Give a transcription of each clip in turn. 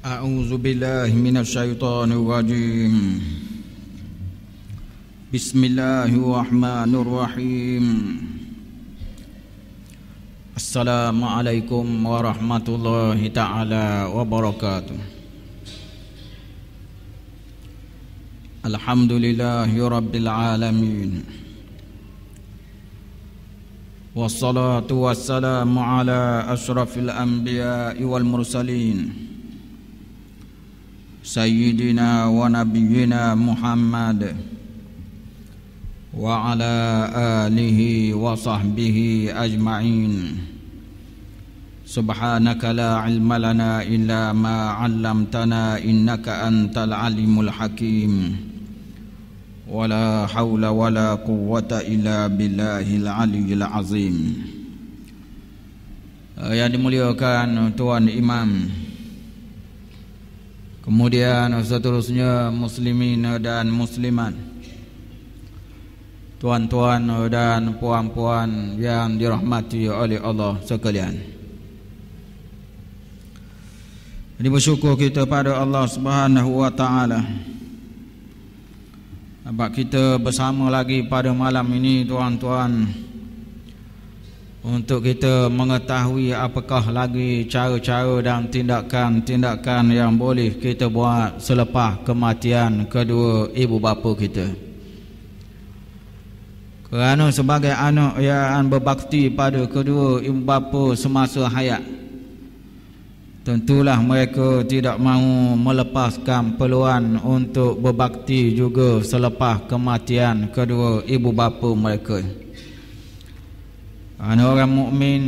A'udzu billahi minasyaitonir rajim. Bismillahirrahmanirrahim. Assalamualaikum warahmatullahi taala wabarakatuh. Alhamdulillahi rabbil alamin. Wassalatu wassalamu ala asyrafil anbiya'i wal mursalin Sayyidina wa nabiyyina Muhammad wa ala alihi wa sahbihi ajma'in. Subhanaka la ilma lana illa ma 'allamtana innaka antal alimul hakim. Wala haula wala quwwata illa billahil aliyyil azim. Yang dimuliakan Tuan Imam, kemudian seterusnya muslimin dan muslimat, tuan-tuan dan puan-puan yang dirahmati oleh Allah sekalian. Jadi bersyukur kita pada Allah Subhanahu wa taala sebab kita bersama lagi pada malam ini, tuan-tuan, untuk kita mengetahui apakah lagi cara-cara dan tindakan-tindakan yang boleh kita buat selepas kematian kedua ibu bapa kita. Kerana sebagai anak yang berbakti pada kedua ibu bapa semasa hayat, tentulah mereka tidak mahu melepaskan peluang untuk berbakti juga selepas kematian kedua ibu bapa mereka. Kerana orang mukmin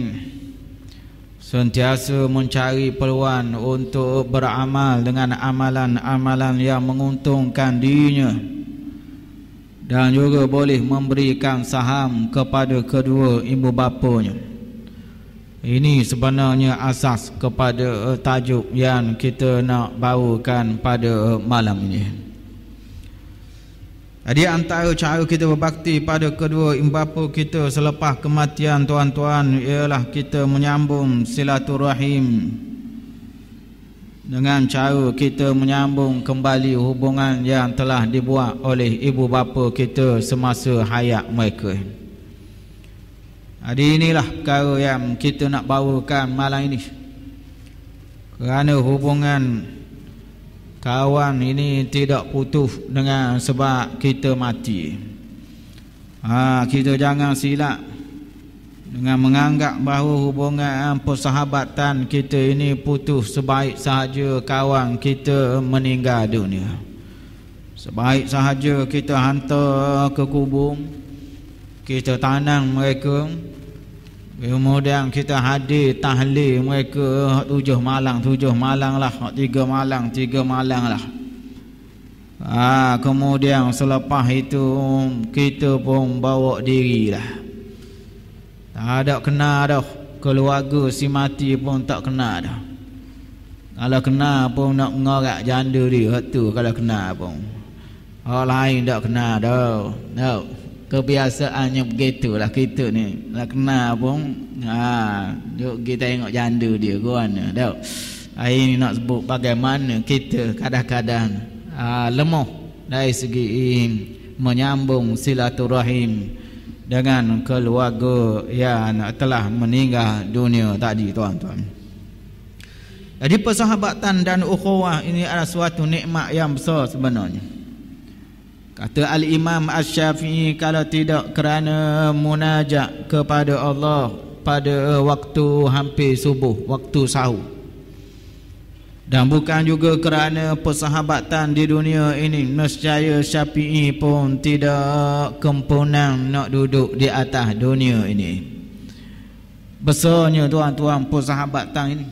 sentiasa mencari peluang untuk beramal dengan amalan-amalan yang menguntungkan dirinya dan juga boleh memberikan saham kepada kedua ibu bapanya. Ini sebenarnya asas kepada tajuk yang kita nak bawakan pada malam ini. Jadi antara cara kita berbakti pada kedua ibu bapa kita selepas kematian, tuan-tuan, ialah kita menyambung silaturahim dengan cara kita menyambung kembali hubungan yang telah dibuat oleh ibu bapa kita semasa hayat mereka. Jadi inilah perkara yang kita nak bawakan malam ini. Kerana hubungan kawan ini tidak putus dengan sebab kita mati. Kita jangan silap dengan menganggap bahawa hubungan persahabatan kita ini putus sebaik sahaja kawan kita meninggal dunia. Sebaik sahaja kita hantar ke kubur, kita tanam mereka, kemudian kita hadir tahlil mereka 7 malam lah, 3 malam lah. Kemudian selepas itu kita pun bawa diri lah. Tak ada kena dah, keluarga si mati pun tak kena dah. Kalau kena pun nak mengorak janda dia tu, kalau kena pun orang lain tak kena dah. Kebiasaannya begitulah kita ni. Nak kena pun duk kita tengok janda dia guana dah. Ini nak sebut bagaimana kita kadang-kadang lemah dari segi menyambung silaturahim dengan keluarga yang telah meninggal dunia tadi, tuan-tuan. Jadi persahabatan dan ukhuwah ini adalah suatu nikmat yang besar sebenarnya. Kata Al-Imam Asy-Syafi'i, kalau tidak kerana munajat kepada Allah pada waktu hampir subuh, waktu sahur, dan bukan juga kerana persahabatan di dunia ini, nescaya Syafi'i pun tidak kempunan nak duduk di atas dunia ini. Besarnya, tuan-tuan, persahabatan ini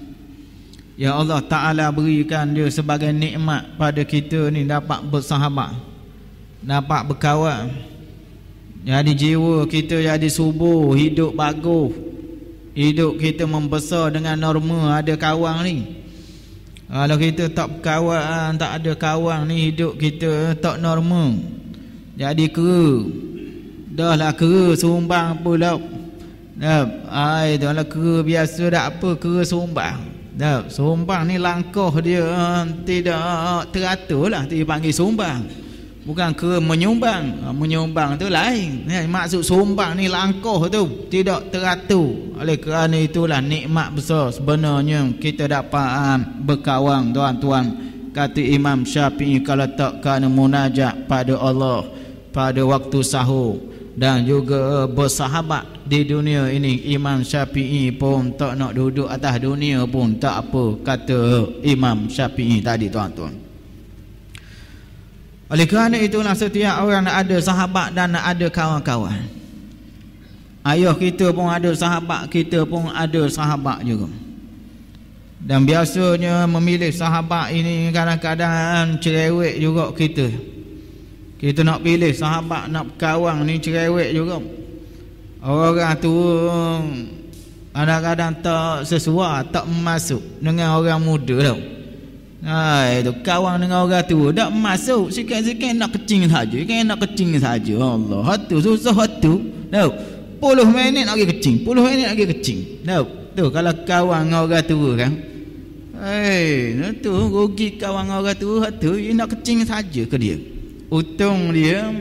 ya Allah Ta'ala berikan dia sebagai nikmat pada kita ni, dapat bersahabat, dapat berkawan. Jadi jiwa kita jadi subur, hidup bagus, hidup kita membesar dengan norma ada kawan ni. Kalau kita tak berkawan, tak ada kawan ni, hidup kita tak normal. Jadi kera, dah lah kera sumbang pula. Dah, dah lah kera biasa, tak apa, kera sumbang. Tak, sumbang ni langkah dia tidak teratur lah, dia panggil sumbang. Bukan ke menyumbang. Menyumbang tu lain. Maksud sumbang ni langkah tu tidak teratur. Oleh kerana itulah nikmat besar sebenarnya kita dapat berkawang tuan-tuan. Kata Imam Syafi'i, kalau tak kerana munajat pada Allah pada waktu sahur dan juga bersahabat di dunia ini, Imam Syafi'i pun tak nak duduk atas dunia pun tak apa, kata Imam Syafi'i tadi tuan-tuan. Oleh kerana itulah setiap orang nak ada sahabat dan nak ada kawan-kawan. Ayah kita pun ada sahabat, kita pun ada sahabat juga. Dan biasanya memilih sahabat ini kadang-kadang cerewet juga kita. Kita nak pilih sahabat, nak berkawan ni cerewet juga. Orang tu kadang-kadang tak sesuai, tak masuk dengan orang muda tau. Itu kawan dengan orang tu tak masuk, sikit-sikit nak kecing saja, kan nak kecing saja. Allah, hatu susah hatu. Tahu? 10 minit nak pergi kecing, 10 minit nak pergi kecing. Tahu? Tu kalau kawan dengan orang tua kan. Tu rugi kawan dengan orang tua, hatu dia nak kecing saja ke dia. Untung dia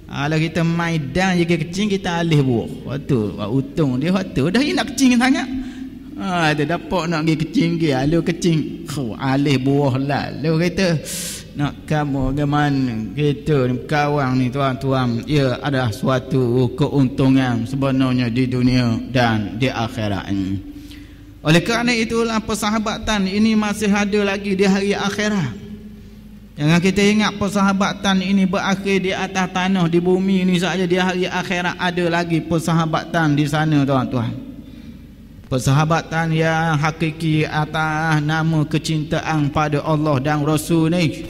kalau kita maidan je kecing, kita alih buah. Hatu, untung dia hatu dah dia nak kecing sangat. Dia dapat nak pergi kecing dia, lalu kecing alih buah lah. Lalu kita nak kamu bagaimana kita kawan ni tuan-tuan, ia adalah suatu keuntungan sebenarnya di dunia dan di akhirat ini. Oleh kerana itulah persahabatan ini masih ada lagi di hari akhirat. Jangan kita ingat persahabatan ini berakhir di atas tanah, di bumi ini saja. Di hari akhirat ada lagi persahabatan di sana tuan-tuan. Persahabatan yang hakiki atas nama kecintaan pada Allah dan Rasul ni.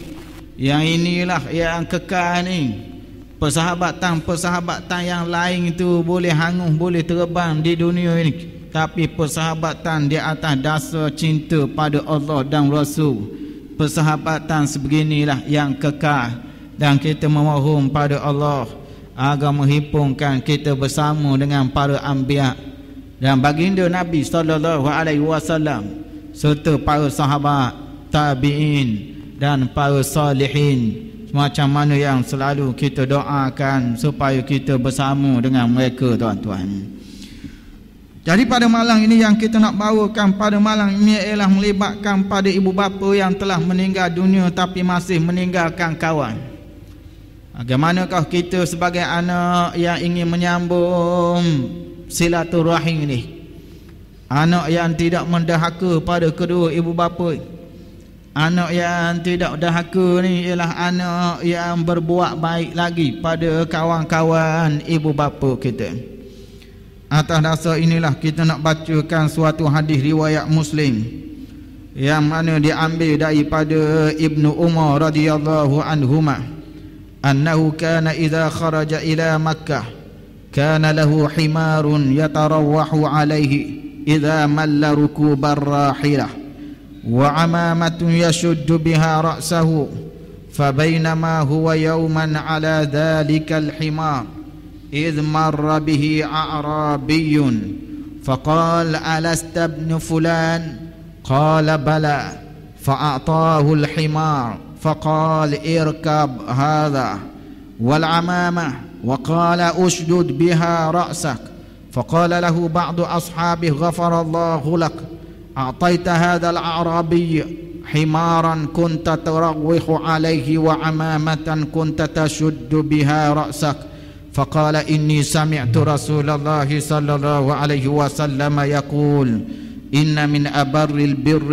Yang inilah yang kekal ni. Persahabatan yang lain itu boleh hangus, boleh terbang di dunia ini. Tapi persahabatan di atas dasar cinta pada Allah dan Rasul, persahabatan sebeginilah yang kekal. Dan kita memohon pada Allah agar menghimpunkan kita bersama dengan para anbiya dan baginda Nabi sallallahu alaihi wasallam serta para sahabat, tabi'in dan para salihin, macam mana yang selalu kita doakan supaya kita bersama dengan mereka tuan-tuan. Jadi pada malam ini yang kita nak bawakan pada malam ini ialah melibatkan pada ibu bapa yang telah meninggal dunia tapi masih meninggalkan kawan. Bagaimanakah kita sebagai anak yang ingin menyambung silaturahim ini, anak yang tidak mendahaka pada kedua ibu bapa. Anak yang tidak dahaka ni ialah anak yang berbuat baik lagi pada kawan-kawan ibu bapa kita. Atas dasar inilah kita nak bacakan suatu hadis riwayat Muslim yang mana diambil daripada Ibnu Umar radhiyallahu anhuma, annahu kana idza kharaja ila Makkah kana lahu himarun yatarawwahu alayhi idza malla rukubar rahilah wa amamatun yashuddu biha ra'sahu fabainama huwa yawman ala dhalika al-himar idh marra bihi a'rabiyyun faqala alasta ibn fulan qala bala fa'atahu al-himar faqala irkab hadha wal amamah وقال أشدد بها رأسك فقال له بعض أصحابه غفر الله لك أعطيت هذا الأعرابي حمارا كنت تروح عليه وعمامة كنت تشد بها رأسك فقال إني سمعت رسول الله صلى الله عليه وسلم يقول إن من أبر البر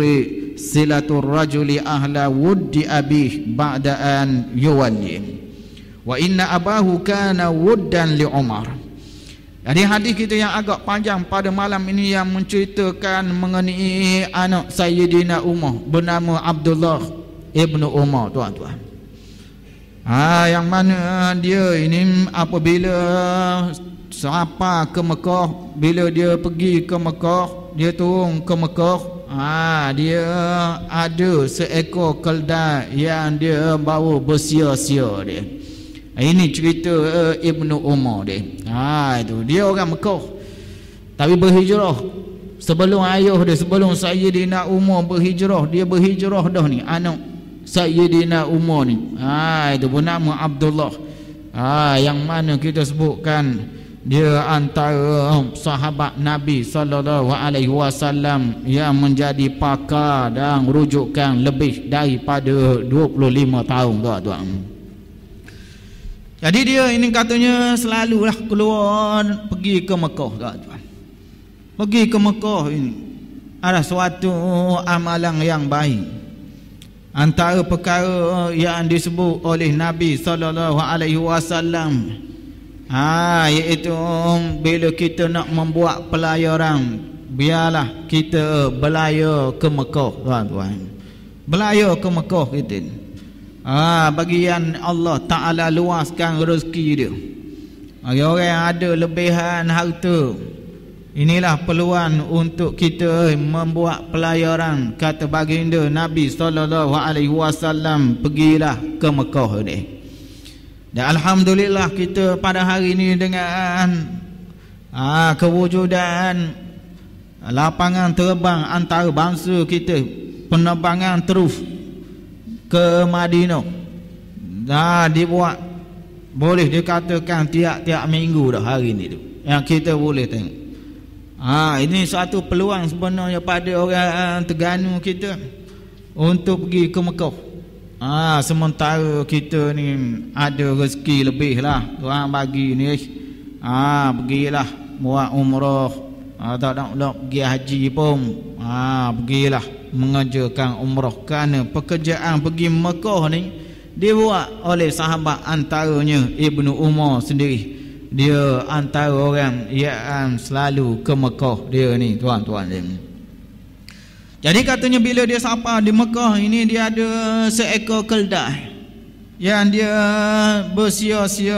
صلة الرجل أهل ود أبيه بعد أن يولي wa inna abahu kana wuddan li Umar. Jadi hadis kita yang agak panjang pada malam ini yang menceritakan mengenai anak Sayyidina Umar bernama Abdullah ibnu Umar tuan-tuan. Yang mana dia ini apabila sapa ke Mekah, bila dia pergi ke Mekah, dia turun ke Mekah, dia ada seekor keldai yang dia bawa bersia-sia dia. Ini cerita Ibnu Umar dia. Itu dia orang Mekah tapi berhijrah sebelum ayah dia, sebelum Sayyidina Umar berhijrah, dia berhijrah dah ni anak Sayyidina Umar ni. Itu pun nama Abdullah. Yang mana kita sebutkan dia antara sahabat Nabi sallallahu alaihi wasallam yang menjadi pakar dan rujukan lebih daripada 25 tahun, tuan-tuan. Jadi dia ini katanya selalulah keluar pergi ke Mekah, tuan-tuan. Pergi ke Mekah ini ada suatu amalan yang baik. Antara perkara yang disebut oleh Nabi sallallahu alaihi wasallam, iaitu bila kita nak membuat pelayaran, biarlah kita berlayar ke Mekah, tuan-tuan. Berlayar ke Mekah kita. Bagian Allah Ta'ala luaskan rezeki dia. Orang yang ada lebihan harta, inilah peluang untuk kita membuat pelayaran. Kata baginda Nabi sallallahu alaihi wasallam, pergilah ke Mekah ni. Dan alhamdulillah kita pada hari ini dengan kewujudan lapangan terbang antarabangsa kita, penerbangan terus ke Madinah dibuat, boleh dikatakan tiap-tiap minggu dah hari ni tu, yang kita boleh tengok. Ini satu peluang sebenarnya pada orang Terengganu kita untuk pergi ke Mekah. Sementara kita ni ada rezeki lebih lah, Tuhan bagi ni. Pergilah buat umrah, tak nak pergi haji pun, pergilah mengerjakan umrah. Kerana pekerjaan pergi Mekah ni dibuat oleh sahabat, antaranya Ibnu Umar sendiri. Dia antara orang yang selalu ke Mekah dia ni, tuan-tuan. Jadi katanya bila dia sampai di Mekah ini, dia ada seekor keldai yang dia bersia-sia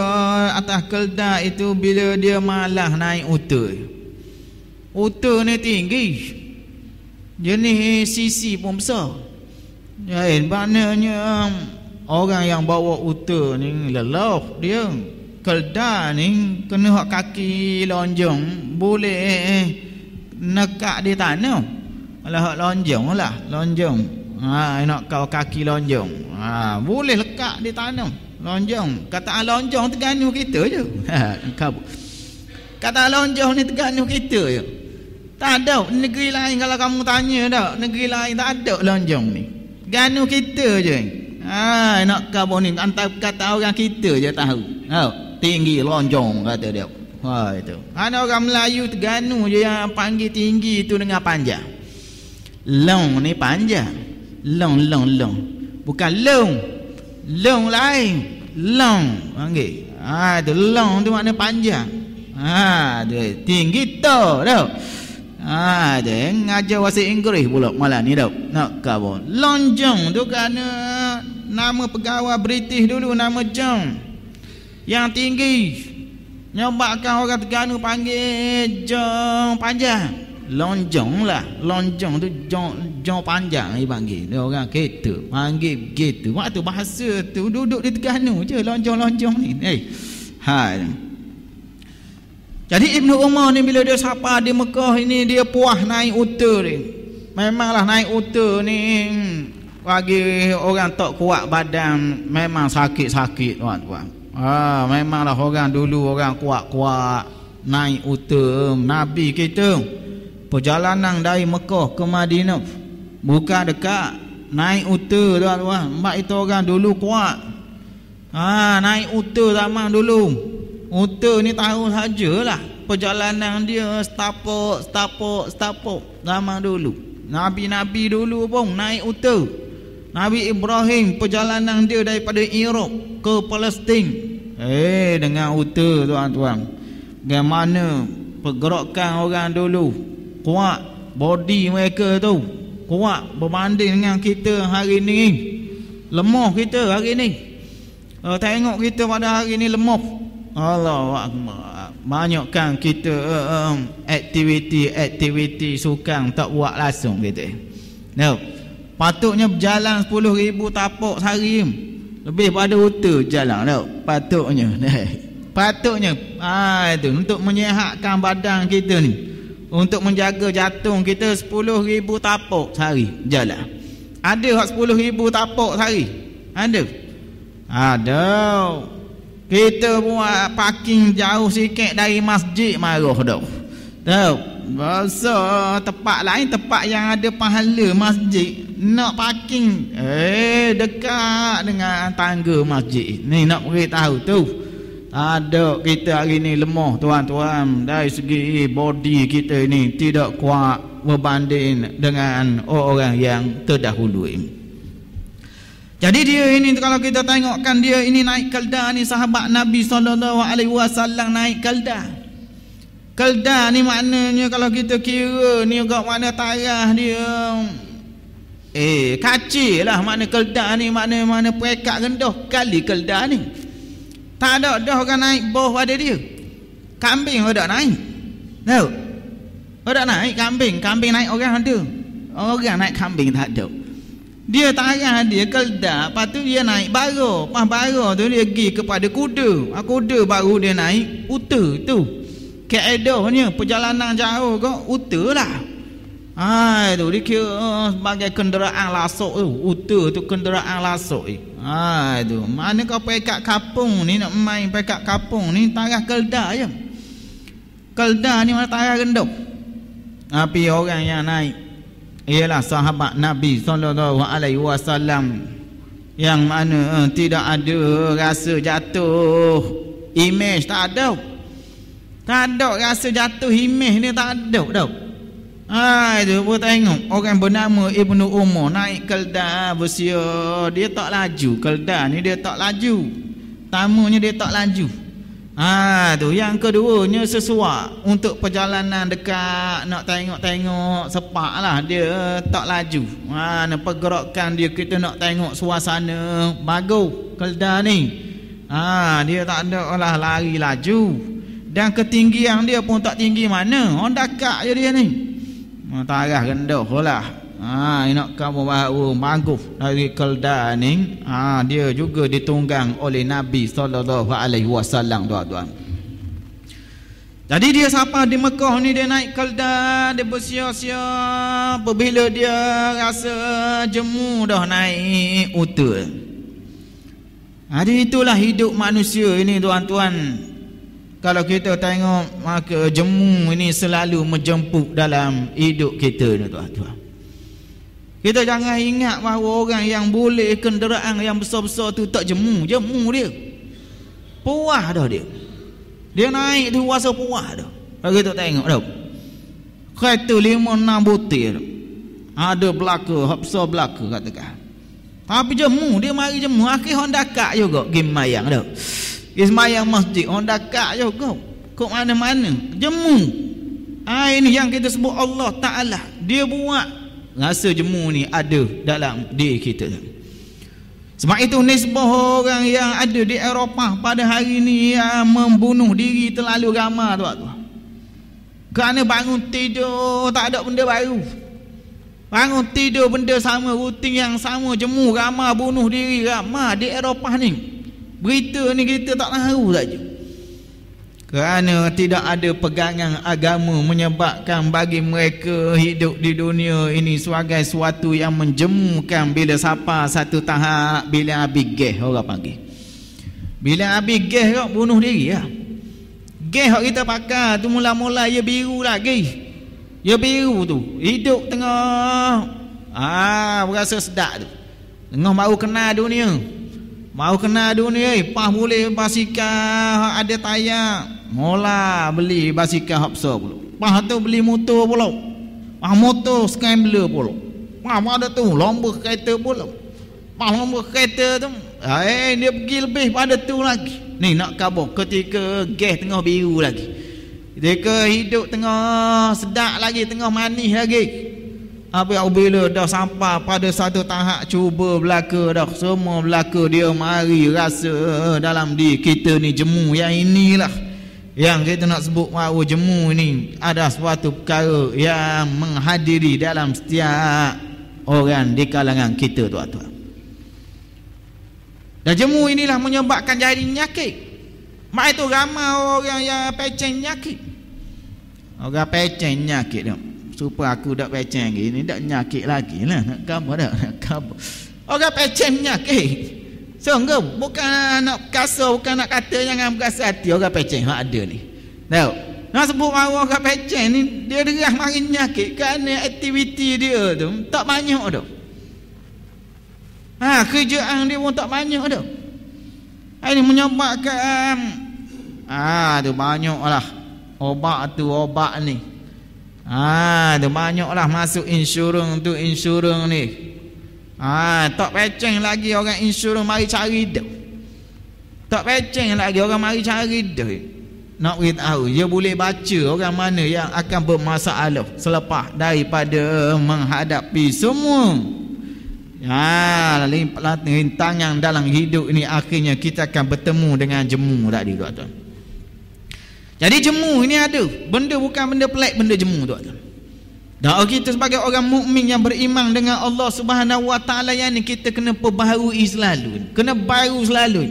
atas keldai itu bila dia malah naik unta. Unta ni tinggi, jenis sisi pun besar. Maknanya orang yang bawa unta ni lelah dia. Keldai ni kena hak kaki lonjong, boleh nekak di tanah. Kalau hak lonjong lah, lonjong. Nak kau kaki lonjong, boleh lekat di tanah. Lonjong, kata lonjong Terengganu kita je. Kata lonjong ni Terengganu kita je. Tak ada negeri lain. Kalau kamu tanya dah, negeri lain tak ada lonjong ni. Terengganu kita je. Nak kau ni antara kata orang kita je tahu. Tinggi lonjong kata dia. Itu. Ada orang Melayu Terengganu je yang panggil tinggi itu dengan panjang. Long ni panjang. Long. Bukan long. Long lain. Long panggil. Itu long tu makna panjang. Dia tinggi tu dah. Dia ngajar bahasa Inggeris pula malam ni dah. Nak kau lonjong tu kerana nama pegawai British dulu nama John. Yang tinggi. Nyobakkan orang Terengganu panggil John panjang. Lonjong lah. Lonjong tu John panjang dia panggil. Dia orang kereta panggil gitu. Waktu bahasa tu duduk di Terengganu je lonjong-lonjong ni. Jadi Ibnu Umar ni bila dia sampai di Mekah ini, dia puas naik unta ni. Memanglah naik unta ni bagi orang tak kuat badan memang sakit-sakit, tuan-tuan. Memanglah orang dulu orang kuat-kuat naik unta. Nabi kita perjalanan dari Mekah ke Madinah bukan dekat, naik unta, tuan-tuan. Mak itu orang dulu kuat. Naik unta zaman dulu. Unta ni tahu sajalah perjalanan dia setapak zaman dulu. Nabi-nabi dulu pun naik unta. Nabi Ibrahim perjalanan dia daripada Iraq ke Palestin dengan unta, tuan-tuan. Bagaimana pergerakan orang dulu kuat, body mereka tu kuat berbanding dengan kita hari ni. Lemah kita hari ni. Tengok kita pada hari ni lemah. Allah Akbar. Banyakkan kita aktiviti sukan tak buat langsung kita. Patutnya berjalan 10,000 tapak sehari. Lebih pada unta jalan tau. Patutnya. Itu untuk menyihatkan badan kita ni. untuk menjaga jantung kita 10,000 tapak sehari jalan. Ada 10,000 tapak sehari? Ada. Kita buat parking jauh sikit dari masjid marah dah. Tahu? Bahasa tempat lain, tempat yang ada pahala masjid, nak parking dekat dengan tangga masjid. Ni nak beritahu tu. Ada kita hari ni lemah tuan-tuan, dari segi body kita ni tidak kuat berbanding dengan orang yang terdahulu ini. Jadi dia ini kalau kita tengokkan dia ini naik kelda ni, sahabat Nabi SAW naik kelda. Kelda ni maknanya kalau kita kira ni kat mana tarah dia kacil lah, makna kelda ni mana perekat rendah kali kelda ni. Tak ada dah orang naik bawah pada dia. Kambing ada naik. Tahu? Ada naik kambing naik orang ada. Orang naik kambing tak ada. Dia tarah dia kelda, lepas tu dia naik bara. Pas bara tu dia pergi kepada kuda. Kuda baru dia naik unta tu. Keedahnya perjalanan jauh kau unta lah. Tu dia kira sebagai kenderaan lasuk tu. Unta tu kenderaan lasuk tu. Mana kau pergi kat kampung ni, nak main pergi kat kampung ni, tarah kelda je. Kelda ni mana tarah rendah. Tapi orang yang naik ialah sahabat Nabi SAW yang mana tidak ada rasa jatuh imej, tak ada. Tak ada rasa jatuh imej ni, tak ada dah. Itu pun tengok orang bernama Ibnu Umar naik kelda bersia, dia tak laju. Kelda ni dia tak laju, tamunya dia tak laju. Tu yang keduanya sesuai untuk perjalanan dekat, nak tengok-tengok sepak lah, dia tak laju. Pergerakan dia, kita nak tengok suasana bagus kelda ni. Dia tak ada lah lari laju, dan ketinggian dia pun tak tinggi mana, orang dekat je dia ni. Tarah rendah lah. Nak kamu baru bagus dari kelda ni. Dia juga ditunggang oleh Nabi SAW, tuan-tuan. Jadi dia sampai di Mekah ni, dia naik kelda, dia bersiap-siap. Apabila dia rasa jemu dah naik unta. Jadi itulah hidup manusia ini, tuan-tuan. Kalau kita tengok, maka jemu ini selalu menjemput dalam hidup kita ni, tuan-tuan. Kita jangan ingat bahawa orang yang boleh kenderaan yang besar-besar tu tak jemu dia. Puas dah dia. Dia naik tu rasa puas dah. Kalau kita tengok dah. Kereta 5-6 butir. Ada belaka, besar belaka katakan. Tapi jemu, dia mari jemu. Akhir orang dekat juga pergi mayang dah. Ismayang masjid, orang dekat juga. Kok mana-mana jemu. Ini yang kita sebut Allah Ta'ala. Dia buat rasa jemu ni ada dalam diri kita. Sebab itu nisbah orang yang ada di Eropah pada hari ni yang membunuh diri terlalu ramai, tuan-tuan. Kerana bangun tidur tak ada benda baru. Bangun tidur benda sama, rutin yang sama, jemu ramai, bunuh diri ramai di Eropah ni. Berita ni kita tak tahu saja. Kerana tidak ada pegangan agama menyebabkan bagi mereka hidup di dunia ini sebagai suatu yang menjemukan bila sampai satu tahap bila habis gas, orang panggil. Bila habis gas kau bunuh diri lah. Gas yang kita pakai tu mula-mula ia biru lagi. Ia biru tu hidup tengah berasa sedap tu. Tengah baru kenal dunia. Mau kenal dunia, pas boleh basikal ada tayar, mula beli basikal hapsa pula. Pas tu beli motor pula. Pas motor scrambler pula. Pas ada tu lomba kereta pula. Pas lomba kereta tu, dia pergi lebih pada tu lagi. Ni nak khabar ketika gas tengah biru lagi. Ketika hidup tengah sedap lagi, tengah manis lagi. Apabila dah sampai pada satu tahap cuba belaka dah, semua belaka, dia mari rasa dalam diri kita ni jemu. Yang inilah yang kita nak sebut bahawa jemu ini ada suatu perkara yang menghadiri dalam setiap orang di kalangan kita, tuan-tuan. Dan jemu inilah menyebabkan jadi penyakit. Mak itu ramai orang yang pecah penyakit. Orang peceng nyakit dah. Supaya aku dak peceng gini dak nyakit lagi lah. Nak kamu dak nak kamu. Orang peceng nyakit. Sungguh bukan nak kasar, bukan nak kata jangan berasa hati orang peceng hak ada ni. Tahu? Nak sebut orang peceng ni dia derah mari nyakit kerana aktiviti dia tu tak banyak dah. Kerjaan dia pun tak banyak dah. Ini menyebabkan tu banyaklah obat ni. Tu banyaklah masuk insurans tu insurans ni. Tak peceng lagi orang insurans mari cari dah. Tak peceng lagi orang mari cari dah. Nak beritahu dia boleh baca orang mana yang akan bermasalah selepas daripada menghadapi semua rintangan dalam hidup ini. Akhirnya kita akan bertemu dengan jemu tadi tuan-tuan. Jadi jemu ini ada benda, bukan benda pelik, benda jemu tuan-tuan. Dan kita sebagai orang mukmin yang beriman dengan Allah Subhanahu Wa Taala yang ni, kita kena perbaharui selalu, kena baru selalu.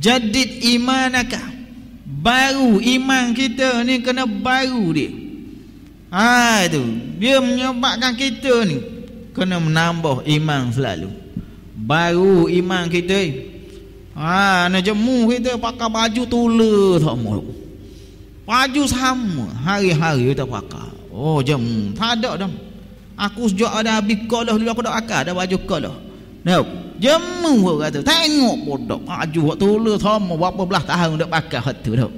Jadid imanaka, baru iman kita ni kena baru dia. Tu dia menyebabkan kita ni kena menambah iman selalu. Baru iman kita. Nak jemu kita pakai baju tula sama. Baju sama hari-hari kita pakai. Jemu tak ada dah. Aku sejak ada habis kolah dulu aku dah akal ada baju kolah. Nah, jemu kata tengok bodoh baju hak tula sama berapa belah tahun dak pakai hak tu dah.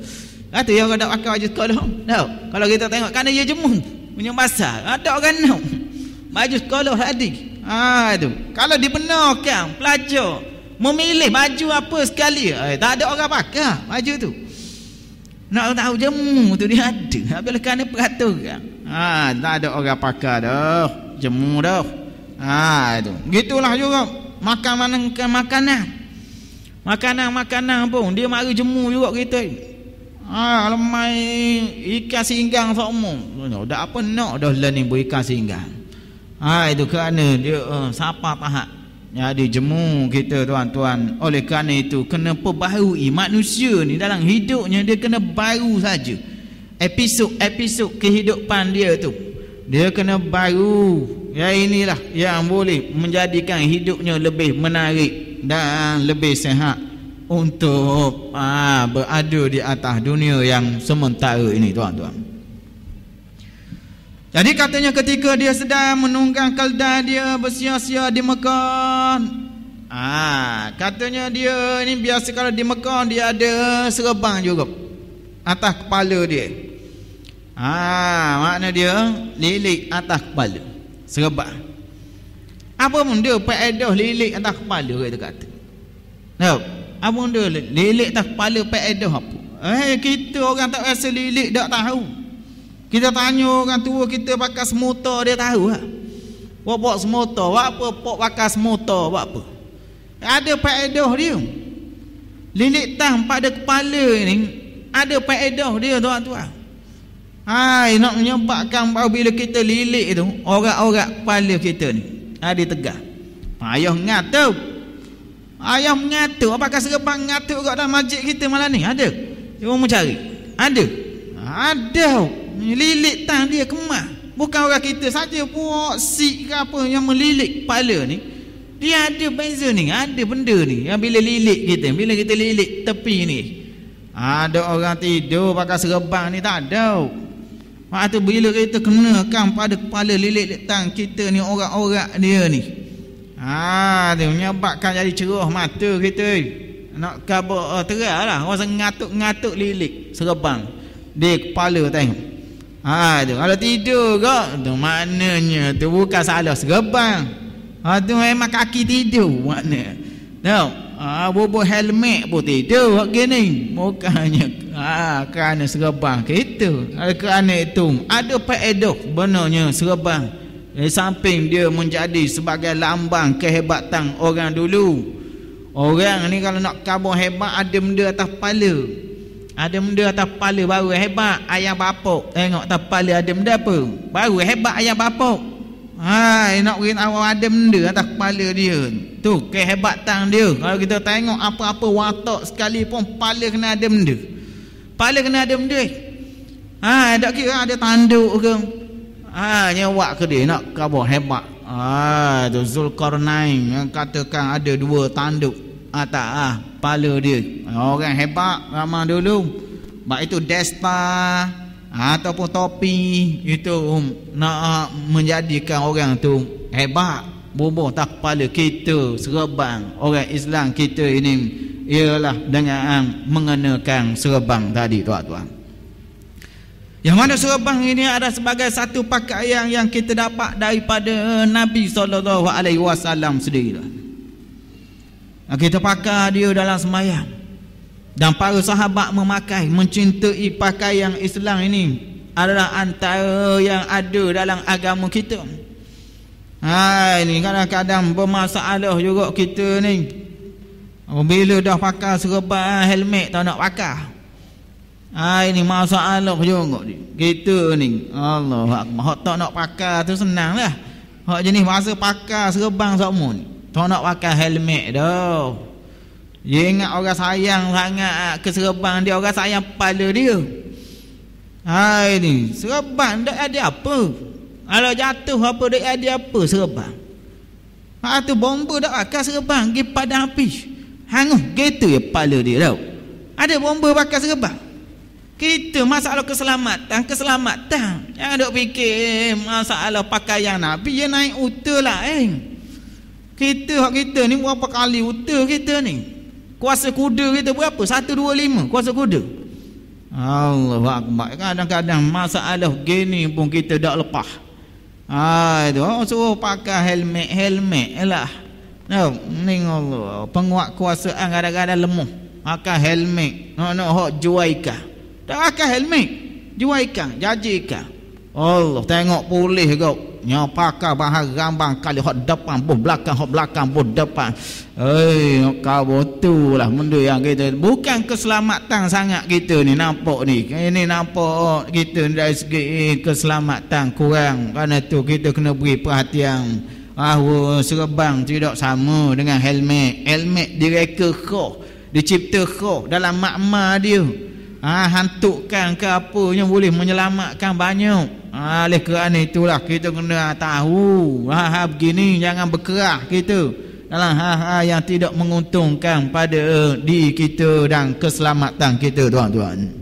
Kata yang dak pakai baju kolah. Nah, kalau kita tengok kan dia jemu punya basah. Ada orang nak baju sekolah tadi. Tu. Kalau dibenarkan pelajar memilih baju apa sekali, tak ada orang pakai baju tu. Nak tahu jemu tu dia ada. Habis kerana peraturan. Tak ada orang pakai dah. Jemu dah. Tu. Gitulah juga makanan. Makanan pun dia mari jemu juga kita. Lemai ikan singgang semua. Dah apa nak dah lah ni ikan singgang. Itu kerana dia siapa tahap. Jadi jemu kita tuan-tuan. Oleh kerana itu kena perbaharui manusia ni dalam hidupnya, dia kena baru saja. Episod kehidupan dia tu dia kena baru. Inilah yang boleh menjadikan hidupnya lebih menarik dan lebih sihat untuk berada di atas dunia yang sementara ini tuan-tuan. Jadi katanya ketika dia sedang menunggang keldai dia bersia-sia di Mekah. Katanya dia ni biasa kalau di Mekah dia ada serabang juga atas kepala dia. Makna dia lilik atas kepala, serabang. Apa pun dia faedah lilik atas kepala kita kata. Apa pun dia lilik atas kepala faedah apa? Kita orang tak rasa lilik tak tahu. Kita tanya orang tua kita pakai semotor, dia tahu lah. Bawa semotor, buat apa? Pok pakai semotor, buat apa? Ada faedah dia. Lilik tang pada kepala ni ada faedah dia tuan-tuan. Nak menyebabkan bila kita lilik tu, orang-orang kepala kita ni ada tegak. Ayah ngatuk. Ayah mengatuk, pakai serabang ngatuk kat dalam masjid kita malam ni. Ada. Dia mau cari. Ada. Lilik tang dia kemas. Bukan orang kita saja buat sik ke apa yang melilik kepala ni. Dia ada beza ni, ada benda ni yang bila lilik kita, bila kita lilik tepi ni. Ada orang tidur pakai serabang ni tak ada. Waktu bila kita kenakan pada kepala lilik tang kita ni orang-orang dia ni. Dia menyebabkan jadi cerah mata kita. Nak khabar terang lah. Orang ngatuk-ngatuk lilik serabang di kepala tengok. Tu kalau tidur kau tu maknanya tu bukan salah serabang. Tu memang kaki tidur makna. Tahu? Bobo helmet pun tidur gini. Bukannya kerana serabang kita. Kerana itu ada faedah benarnya serabang. Di samping dia menjadi sebagai lambang kehebatan orang dulu. Orang ni kalau nak khabar hebat ada benda atas kepala. Ada benda atas kepala baru hebat. Ayah bapak tengok atas kepala ada benda apa, baru hebat ayah bapak. Nak beritahu ada benda atas kepala dia. Tu kehebatan dia. Kalau kita tengok apa-apa watak sekalipun kepala kena ada benda. Kepala kena ada benda. Tak kira ada tanduk ke. Nyewak ke dia nak khabar hebat. Tu Zulkarnain yang katakan ada 2 tanduk atas kepala dia. Orang hebat zaman dulu. Bak itu desta ataupun topi itu nak menjadikan orang tu hebat. Bubuh tak kepala kita serabang orang Islam kita ini ialah dengan mengenakan serabang tadi tuan-tuan. Yang mana serabang ini ada sebagai satu pakaian yang kita dapat daripada Nabi SAW sendiri. Kita pakai dia dalam sembahyang. Dan para sahabat memakai, mencintai pakaian Islam ini adalah antara yang ada dalam agama kita. Ini kadang-kadang bermasalah juga kita ni. Bila dah pakai serban helmet tak nak pakai. Ini masalah juga kita ni. Allah Akbar. Hak tak nak pakai tu senang lah. Hak jenis masa pakai serban semua ni tak nak pakai helmet dah. Dia ingat orang sayang sangat ke serban dia, orang sayang kepala dia. Ini serban tak ada apa. Kalau jatuh apa tak ada apa serban. Tu bomba tak pakai serban pergi padam api. Hangus gitu ya kepala dia tau. Ada bomba pakai serban. Kita masalah keselamatan. Jangan duk fikir masalah pakaian Nabi dia naik uta lah Kita ni berapa kali uta kita ni. Kuasa kuda kita berapa? 125 kuasa kuda. Allahu Akbar. Kadang-kadang masalah gini pun kita tak lepas. Suruh pakai helmet lah. Ni Allah. Penguatkuasaan kadang-kadang lemah. Pakai helmet. Hak jual ikan. Tak pakai helmet. Jual ikan. Jaji ikan. Allah. Tengok polis kau. Yang pakai bahan rambang kali hak depan boh belakang, hak belakang boh depan. Kau betul lah benda yang kita. Bukan keselamatan sangat kita ni nampak ni. Ini nampak kita dari segi keselamatan kurang. Kerana tu kita kena beri perhatian. Serban tidak sama dengan helmet. Helmet direka kau, dicipta kau dalam makma dia. Hantukkan ke apa yang boleh menyelamatkan banyak. Oleh kerana itulah kita kena tahu begini jangan berkerah kita dalam hal-hal yang tidak menguntungkan pada diri kita dan keselamatan kita tuan-tuan.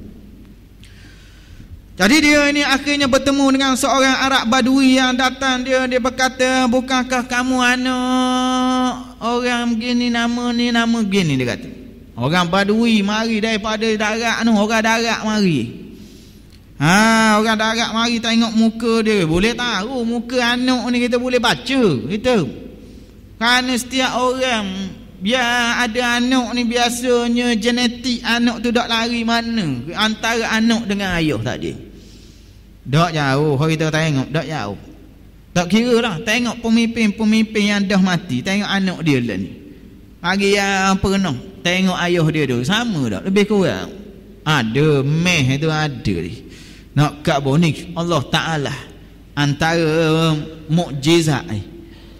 Jadi dia ini akhirnya bertemu dengan seorang Arab Badui yang datang. Dia berkata, bukankah kamu anak orang begini, nama begini, dia kata. Orang Badui mari daripada darat tu, orang darat mari. Orang darat mari tengok muka dia, boleh tahu muka anak ni kita boleh baca gitu. Kerana setiap orang biar ada anak ni biasanya genetik anak tu dak lari mana antara anak dengan ayah tadi. Dak jauh, kalau kita tengok dak jauh. Tak kira lah, tengok pemimpin-pemimpin yang dah mati, tengok anak dia lah ni. Bagi yang pernah tengok ayah dia tu sama tak? Lebih kurang ada meh itu ada ni. Nak kat bonik Allah Ta'ala antara mukjizat ni,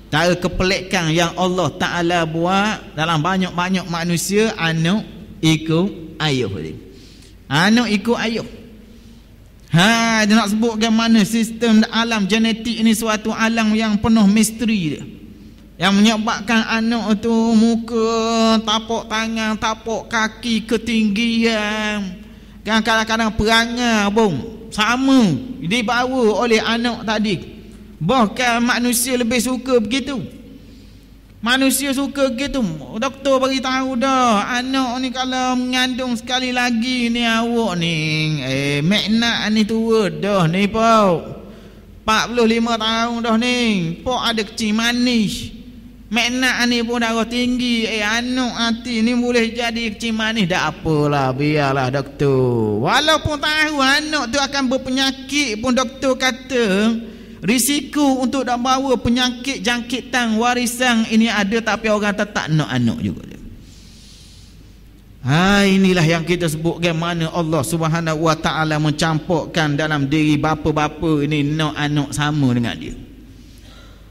antara kepelikan yang Allah Ta'ala buat dalam banyak-banyak manusia, anak ikut ayah dia. Anak ikut ayah. Dia nak sebut bagaimana sistem alam genetik ini suatu alam yang penuh misteri dia. Yang menyebabkan anak tu muka, tapak tangan, tapak kaki, ketinggian, kan kadang-kadang perangai pun sama dibawa oleh anak tadi. Bahkan manusia lebih suka begitu. Manusia suka begitu. Doktor beritahu dah, anak ni kalau mengandung sekali lagi ni awak ni makna ni tua dah ni pau 45 tahun dah ni pok ada kecil manis. Makna ni pun darah tinggi. Anak hati ni boleh jadi kecil manis. Tak apalah, biarlah doktor. Walaupun tahu anak tu akan berpenyakit pun doktor kata risiko untuk dah bawa penyakit jangkitan warisan ini ada, tapi orang tetap nak anak juga. Inilah yang kita sebut bagaimana Allah Subhanahu Wa Ta'ala mencampurkan dalam diri bapa-bapa ini nak anak sama dengan dia.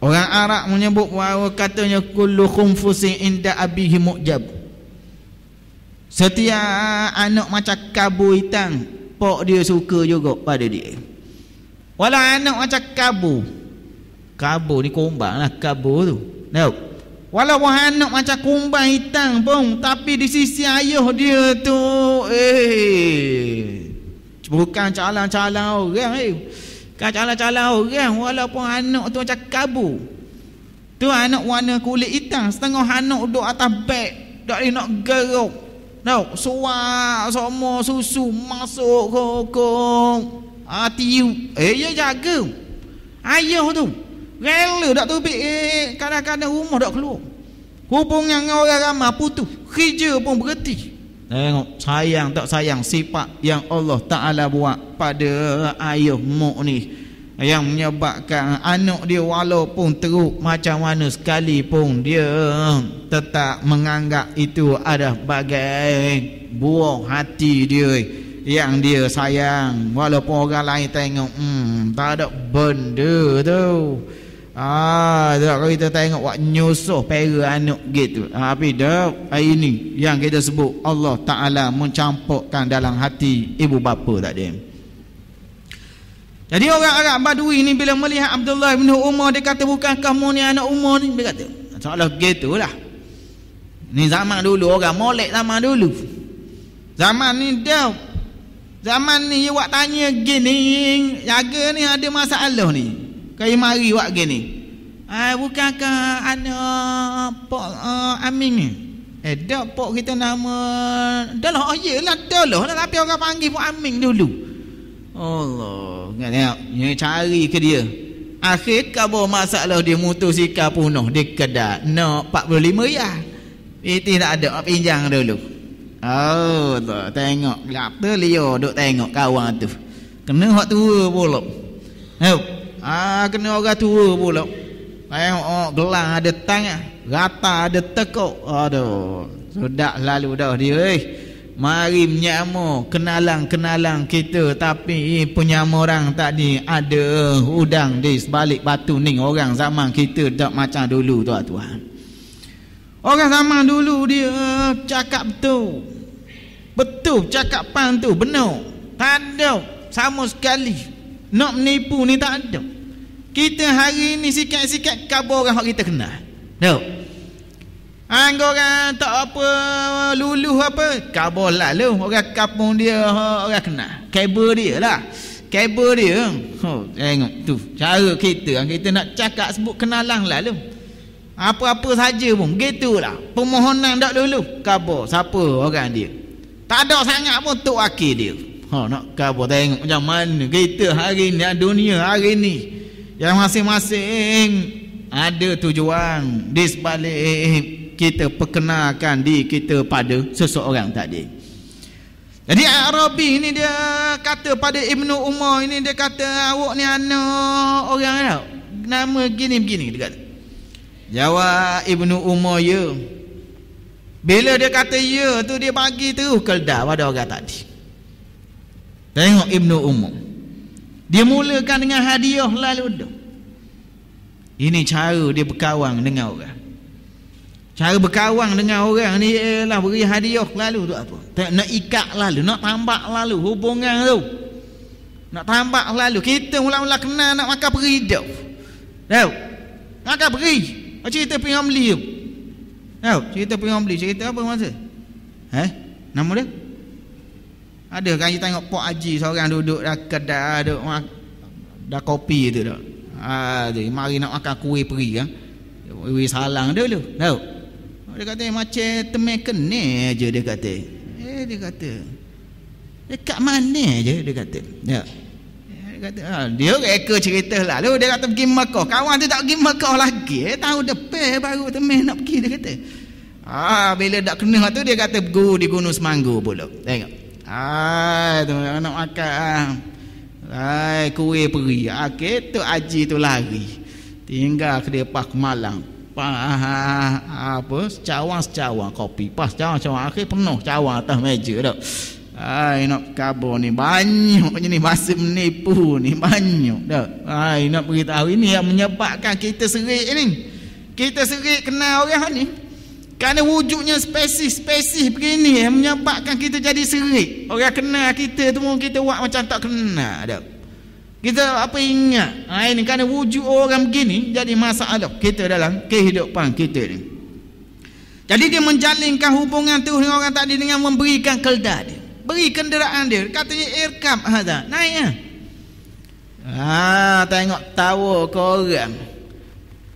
Orang Arab menyebut bahawa katanya kullu khumfusin inda abihi mu'jab. Setiap anak macam kabu hitam Pak dia suka juga pada dia. Walau anak macam kabur ni kumbang lah kabur tu. Tahu? Walau anak macam kumbang hitam pun, tapi di sisi ayah dia tu bukan calang-calang orang kan calang-calang orang. Walaupun anak tu macam kabur, tu anak warna kulit hitam, setengah anak duduk atas beg, tak boleh nak geruk. Tahu? Suak semua susu masuk kokong tiup. Dia jaga ayah tu rela tak tubik. Kadang-kadang rumah tak keluar, hubungan dengan orang ramai putus, kerja pun berhenti. Tengok sayang tak sayang sifat yang Allah Ta'ala buat pada ayah mak ni, yang menyebabkan anak dia walaupun teruk macam mana sekalipun, dia tetap menganggap itu adalah bagai buah hati dia yang dia sayang. Walaupun orang lain tengok tak ada benda tu, kalau kita tengok wak nyusuh pera anak gitu, tapi dah ini yang kita sebut Allah Ta'ala mencampurkan dalam hati ibu bapa tak dia. Jadi orang Arab Badui ni bila melihat Abdullah bin Umar, dia kata, bukan kamu ni anak Umar ni? Dia kata seolah gitulah. Ni zaman dulu, orang molek zaman dulu. Zaman ni dah, zaman ni awak tanya gini, jaga ni ada masalah ni, kaya mari awak gini, bukankah anak Pok Amin ni? Dak Pok kita nama dah lah. Yelah dah lah, tapi orang panggil Pok Amin dulu. Allah, tengok dia cari ke dia. Akhir khabar masalah dia mutusikal penuh di kedai nak 45 riyal. Itu tak ada, pinjang dulu. Oh, tengok gelap tu Leo duk tengok kawan tu. Kena hak tua pula. Kena orang tua pula. Tengok gelang ada tangan, rata ada tekuk. Aduh, sudah lalu dah dia. Mari menyamar kenalan kita, tapi penyamar orang tadi ada udang di sebalik batu ni. Orang zaman kita tak macam dulu tuan-tuan. Orang zaman dulu dia cakap betul cakapan tu benar, tak ada sama sekali nak menipu ni, tak ada. Kita hari ni sikit-sikit khabar orang kita kenal. Tahu? Orang tak apa luluh apa, khabar lalu orang kampung dia, orang kenal kabel dia lah, kabel dia. Tengok tu cara kita nak cakap sebut kenalan lalu, apa-apa saja pun gitulah. Permohonan tak luluh, khabar siapa orang dia, tak ada sangat pun tok wakil dia. Nak khabar. Tengok macam mana kita hari ni, dunia hari ni, yang masing-masing ada tujuan di sebalik kita perkenalkan diri kita pada seseorang tadi. Jadi Arabi ni dia kata pada Ibnu Umar ini, dia kata, awak ni anak orang tak? Nama gini-begini dia kata. Jawab Ibnu Umar, ya. Bila dia kata ya tu, dia bagi terus keledar pada orang tadi. Tengok Ibnu Umar, dia mulakan dengan hadiah lalu dah. Ini cara dia berkawan dengan orang. Cara berkawan dengan orang ni ialah beri hadiah lalu tu apa? Nak ikat lalu, nak tambak lalu hubungan tu. Nak tambak lalu. Kita mula-mula kenal nak makan peri dah. Tahu? Makan peri. Cerita pergi beli tu. Tahu? Cerita pergi beli. Cerita apa masa? Nama dia? Ada kan kita tengok Pak Haji seorang duduk dah kedai, duduk dah kopi tu dah. Mari nak makan kuih peri kan. Kuih salang dulu. Tahu? Dia kata macam temai kena je, dia kata. Dia kata dekat mana je, dia kata. Ya. Dia kata dia reka cerita lalu, dia kata pergi Mekah. Kawan tu tak pergi Mekah lagi. Tahu depan baru temai nak pergi, dia kata. Bila tak kena tu, dia kata pergi di Gunung Semanggu pula. Tengok. Tu nak makan kuih peri. Kita Haji tu lari. Tinggal ke depan ke Malang. Secawang kopi, pas cawang akhir penuh cawang atas meja dah. Nak khabar ni banyak je ni, masa menipu ni banyak dah. Nak beritahu ini yang menyebabkan kita serik ni. Kita serik kenal orang ni. Kerana wujudnya spesies begini yang menyebabkan kita jadi serik. Orang kenal kita tu kita buat macam tak kenal dah. Kita apa ingat? Ini kerana wujud orang begini jadi masalah kita dalam kehidupan kita ni. Jadi dia menjalinkan hubungan tu dengan orang tadi dengan memberikan kelda dia. Beri kenderaan dia. Katanya irkam hadza. Naik tengok tawa ke orang.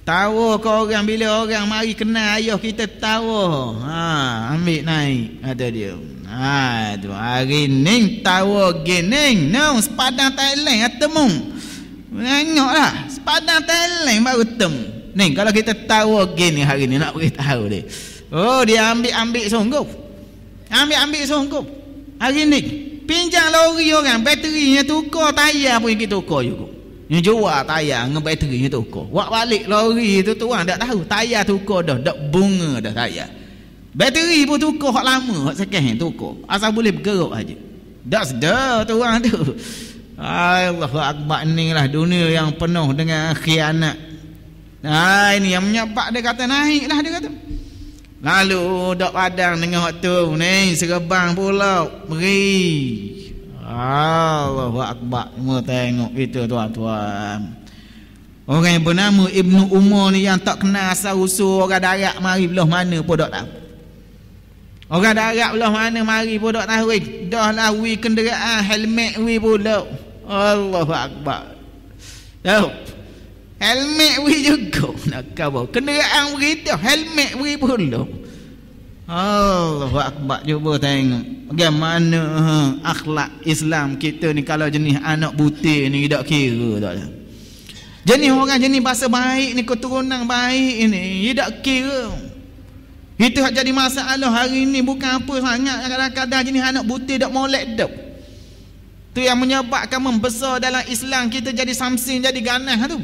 Tawa ke orang bila orang mari kenal ayah kita tawa. Ambil naik kata dia. Tu hari ni tawa gini. No, sepadang Thailand temu. Tengoklah, sepadang Thailand baru temu. Ni kalau kita tawa gini hari ni nak beritahu dia. Oh, dia ambil sungguh. Ambil sungguh. Hari ni pinjam lori orang, baterinya tukar, tayar pun kita tukar juga. Yang jual tayar dengan baterinya tukar. Buat balik lori tu tuan tak tahu tayar tukar dah, dak bunga dah tayar. Bateri pun tukar hak lama, hak second tukar. Asal boleh bergerak aja. Dak sedar tuan tu. Allahu akbar, inilah dunia yang penuh dengan khianat. Ini yang menyebab dia kata naiklah dia kata. Lalu dok padang dengan hak tu ni serebang pula beri. Allahu akbar. Mu tengok kita tuan-tuan. Orang yang bernama Ibnu Umar ni yang tak kenal asal usul orang darat mari belah mana pun tak tahu. Orang darat belah mana mari pun tak tahu. Dah lah wi kenderaan helmet wi pula. Allahu akbar. Tahu. Helmet wi juga nak kau. Kenderaan berita helmet wi pula. Allahu akbar. Cuba tengok bagaimana akhlak Islam kita ni kalau jenis anak butir ni tak kira tak. Jenis orang jenis bahasa baik ni, keturunan baik ni tak kira. Itu hak jadi masalah hari ni bukan apa sangat kadang-kadang jenis anak butir tak molek dak. Tu yang menyebabkan membesar dalam Islam kita jadi samsin, jadi ganas tu.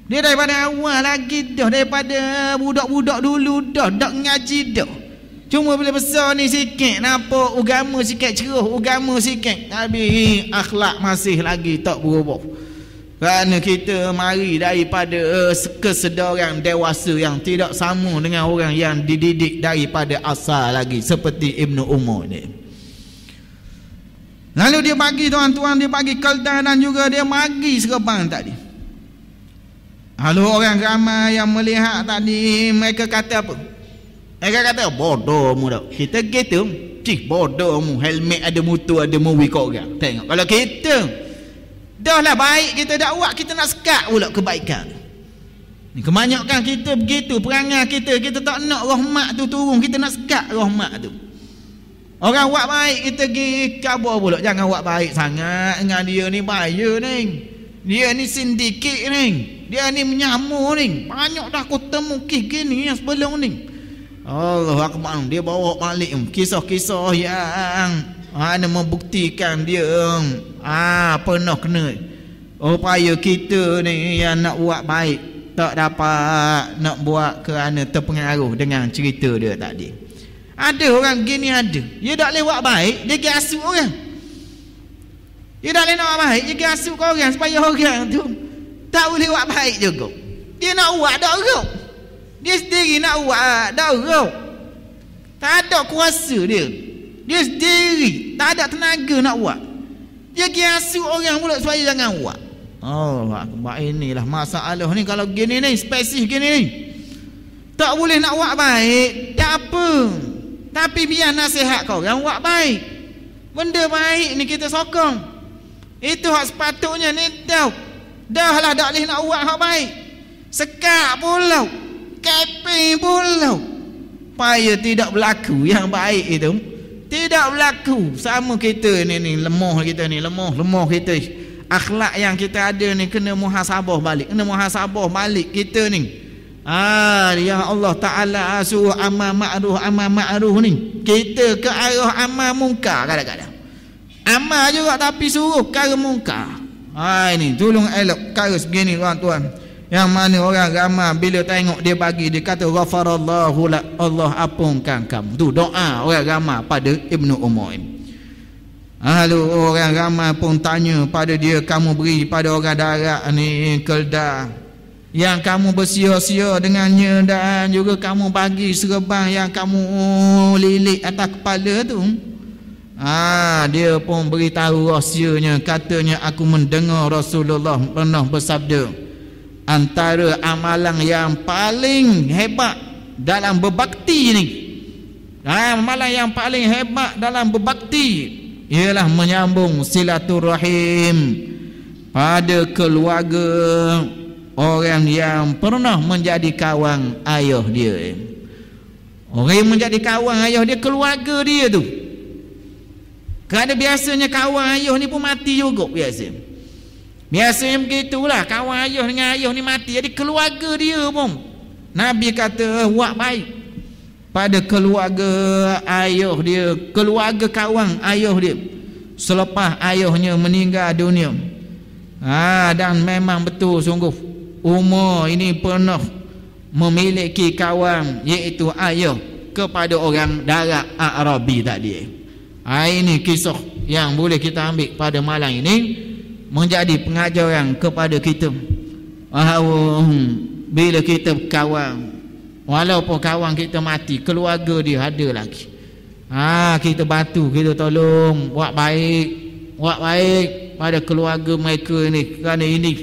Dia daripada awal lagi dah, daripada budak-budak dulu dah tak ngaji dah. Cuma bila besar ni sikit nampak agama sikit cerah, agama sikit, tapi akhlak masih lagi tak berubah. Kerana kita mari daripada kesedaran dewasa yang tidak sama dengan orang yang dididik daripada asal lagi seperti Ibnu Umar ni. Lalu dia bagi tuan-tuan, dia bagi kelda dan juga dia bagi serebang tadi. Lalu orang ramai yang melihat tadi mereka kata apa? Mereka kata bodoh mu dah. Kita gitu, cih bodoh mu, helmet ada mutu ada movie kau orang. Tengok kalau kita dah lah baik kita dakwah, kita nak sekat pula kebaikan. Ni kebanyakan kita begitu perangai kita tak nak rahmat tu turun, kita nak sekat rahmat tu. Orang buat baik kita pergi kabar pula, jangan buat baik sangat dengan dia ni, bahaya ni. Dia ni sindiket ni. Dia ni menyamur ni. Banyak dah aku temu kes gini yang sebelum ni. Allah akbar, dia bawa balik kisah-kisah yang membuktikan dia pernah kena upaya kita ni yang nak buat baik tak dapat nak buat kerana terpengaruh dengan cerita dia tadi. Ada orang gini ada. Dia tak boleh buat baik, dia pergi asuk orang. Dia tak boleh nak buat baik, dia pergi asuk orang supaya orang tu tak boleh buat baik juga. Dia nak buat tak urut. Dia sendiri nak buat tak urut. Tak ada kuasa dia. Dia sendiri tak ada tenaga nak buat. Dia pergi asuk orang pula supaya jangan buat. Oh akbar, inilah masalah ni. Kalau gini ni, spesies gini ni, tak boleh nak buat baik, tak apa. Tapi biar nasihat kau orang buat baik. Benda baik ni kita sokong. Itu hak sepatutnya ni dah. Dah lah tak boleh nak buat hak baik. Sekat pula, keping pula, supaya tidak berlaku yang baik itu. Tidak berlaku. Sama kita ni lemah kita ni, lemah kita. Akhlak yang kita ada ni kena muhasabah balik. Kena muhasabah balik kita ni. Ya Allah Ta'ala suruh amal ma'ruf ni. Kita ke arah amal mungkar kadang-kadang. Amal juga tapi suruh perkara mungkar. Ini tolong elok perkara sebegini tuan-tuan. Yang mana orang ramai bila tengok dia bagi, dia kata ghafarallahu lak, Allah ampunkan kamu. Tu doa orang ramai pada Ibnu Umar. Lalu orang ramai pun tanya pada dia, kamu beri pada orang darat ni kelda, yang kamu bersia-sia dengannya, dan juga kamu bagi serban yang kamu lilit atas kepala tu. Dia pun beritahu rahsianya, katanya aku mendengar Rasulullah pernah bersabda, antara amalan yang paling hebat dalam berbakti ni, amalan yang paling hebat dalam berbakti ialah menyambung silaturahim pada keluarga orang yang pernah menjadi kawan ayah dia. Orang yang menjadi kawan ayah dia, keluarga dia tu. Kerana biasanya kawan ayah ni pun mati juga biasanya begitulah, kawan ayah dengan ayah ni mati, jadi keluarga dia pun Nabi kata buat baik pada keluarga ayah dia, keluarga kawan ayah dia selepas ayahnya meninggal dunia. Dan memang betul sungguh Umar ini pernah memiliki kawan, iaitu ayah kepada orang darat Arabi tadi. Ini kisah yang boleh kita ambil pada malam ini, menjadi pengajaran kepada kita bahawa bila kita berkawan, walaupun kawan kita mati, keluarga dia ada lagi. Kita bantu, kita tolong, buat baik pada keluarga mereka ini. Kerana ini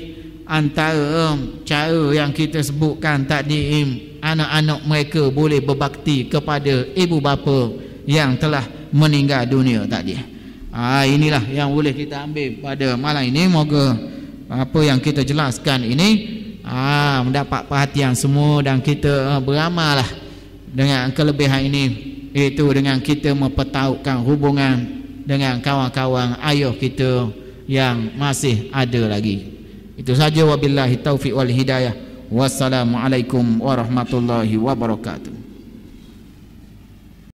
antara cara yang kita sebutkan tadi, anak-anak mereka boleh berbakti kepada ibu bapa yang telah meninggal dunia tadi. Inilah yang boleh kita ambil pada malam ini. Moga apa yang kita jelaskan ini mendapat perhatian semua, dan kita beramallah dengan kelebihan ini, iaitu dengan kita mempertautkan hubungan dengan kawan-kawan ayah kita yang masih ada lagi. Itu saja, wabillahi taufiq wal hidayah. Wassalamualaikum warahmatullahi wabarakatuh.